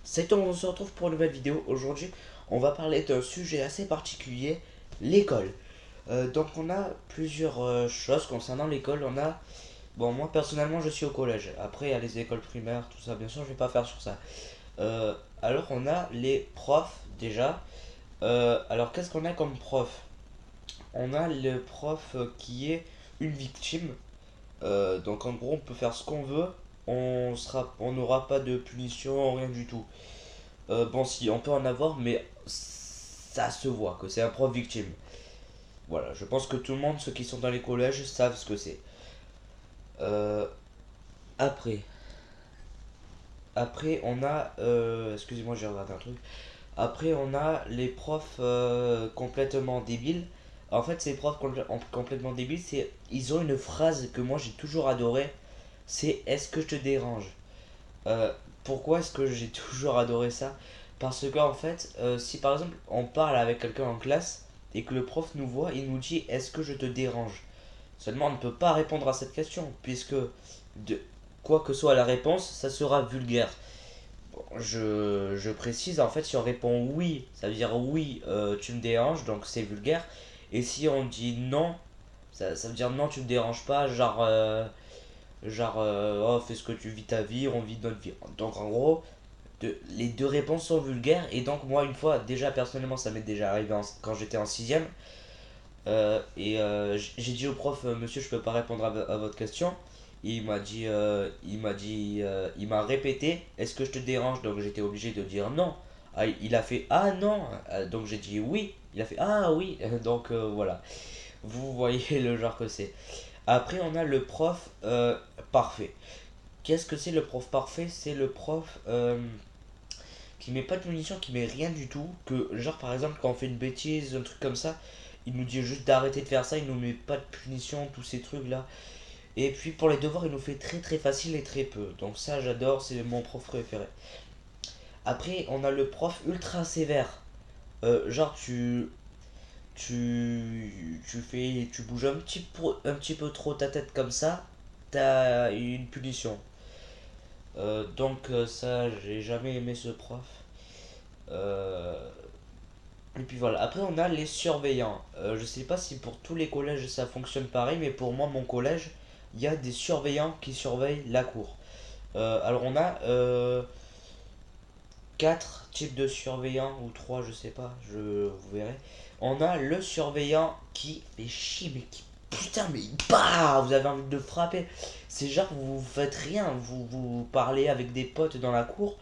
C'est donc on se retrouve pour une nouvelle vidéo. Aujourd'hui, on va parler d'un sujet assez particulier, l'école. Donc on a plusieurs choses concernant l'école. Bon, moi personnellement je suis au collège. Après il y a les écoles primaires, tout ça, bien sûr je vais pas faire sur ça. Alors on a les profs déjà. Alors qu'est-ce qu'on a comme prof? On a le prof qui est une victime. Donc en gros on peut faire ce qu'on veut. On n'aura pas de punition, rien du tout. Bon, si, on peut en avoir, mais ça se voit que c'est un prof victime. Voilà, je pense que tout le monde, ceux qui sont dans les collèges, savent ce que c'est. Euh, après, après, on a. Excusez-moi, j'ai regardé un truc. Après, on a les profs complètement débiles. En fait, ces profs complètement débiles, ils ont une phrase que moi j'ai toujours adorée. C'est est-ce que je te dérange? Euh, Pourquoi est-ce que j'ai toujours adoré ça? Parce que en fait, si par exemple on parle avec quelqu'un en classe et que le prof nous voit, il nous dit est-ce que je te dérange? Seulement on ne peut pas répondre à cette question puisque de quoi que soit la réponse, ça sera vulgaire. Bon, je précise en fait si on répond oui, ça veut dire oui, tu me déranges, donc c'est vulgaire. Et si on dit non, ça veut dire non, tu me déranges pas, oh, fais ce que tu vis ta vie, on vit notre vie. Donc en gros, les deux réponses sont vulgaires. Et donc moi, une fois, déjà personnellement, ça m'est déjà arrivé quand j'étais en sixième. J'ai dit au prof, monsieur, je peux pas répondre à votre question. Il m'a répété, est-ce que je te dérange? Donc j'étais obligé de dire non. Ah, il a fait, ah non. Donc j'ai dit oui. Il a fait, ah oui. Donc voilà. Vous voyez le genre que c'est. Après, on a le prof parfait. Qu'est-ce que c'est le prof parfait? C'est le prof qui met pas de punition, qui met rien du tout. Que, genre, par exemple, quand on fait une bêtise, un truc comme ça, il nous dit juste d'arrêter de faire ça, il nous met pas de punition, tous ces trucs là. Et puis pour les devoirs, il nous fait très très facile et très peu. Donc ça, j'adore, c'est mon prof préféré. Après, on a le prof ultra sévère. Genre, tu bouges un petit peu trop ta tête comme ça, t'as une punition. Ça, j'ai jamais aimé ce prof. Euh, et puis voilà, après on a les surveillants. Je sais pas si pour tous les collèges ça fonctionne pareil, mais pour moi, mon collège, il y a des surveillants qui surveillent la cour. Alors on a 4 types de surveillants, ou 3 je sais pas, vous verrez. On a le surveillant qui fait chier, mais qui. Putain, mais bah, vous avez envie de le frapper. C'est genre, vous faites rien, vous parlez avec des potes dans la cour,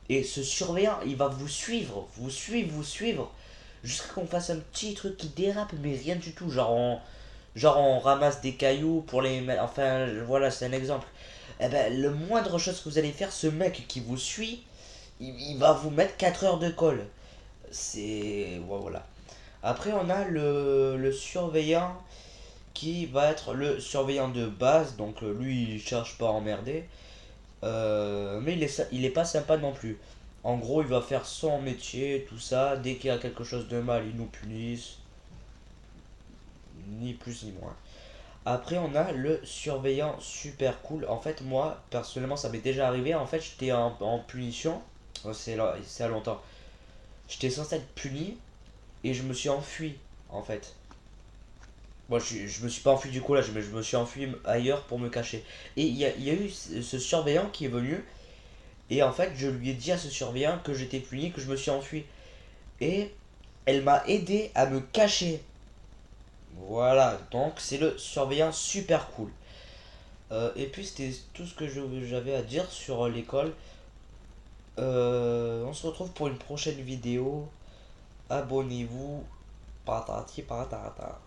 et ce surveillant, il va vous suivre, jusqu'à qu'on fasse un petit truc qui dérape, mais rien du tout. Genre on ramasse des cailloux pour les mettre. Enfin, voilà, c'est un exemple. Eh ben, le moindre chose que vous allez faire, ce mec qui vous suit, il va vous mettre 4 heures de colle. C'est. Ouais, voilà. Après, on a le surveillant qui va être le surveillant de base. Donc, lui, il cherche pas à emmerder. Mais il est pas sympa non plus. En gros, il va faire son métier, tout ça. Dès qu'il y a quelque chose de mal, il nous punisse. Ni plus ni moins. Après, on a le surveillant super cool. En fait, moi, personnellement, ça m'est déjà arrivé. En fait, j'étais en punition. C'est à longtemps. J'étais censé être puni et je me suis enfui, en fait. Moi, je me suis pas enfui du collège, mais je me suis enfui ailleurs pour me cacher. Et il y a eu ce surveillant qui est venu. Et en fait, je lui ai dit à ce surveillant que j'étais puni, que je me suis enfui. Et elle m'a aidé à me cacher. Voilà, donc c'est le surveillant super cool. Et puis c'était tout ce que j'avais à dire sur l'école. On se retrouve pour une prochaine vidéo. Abonnez-vous. Patati patata.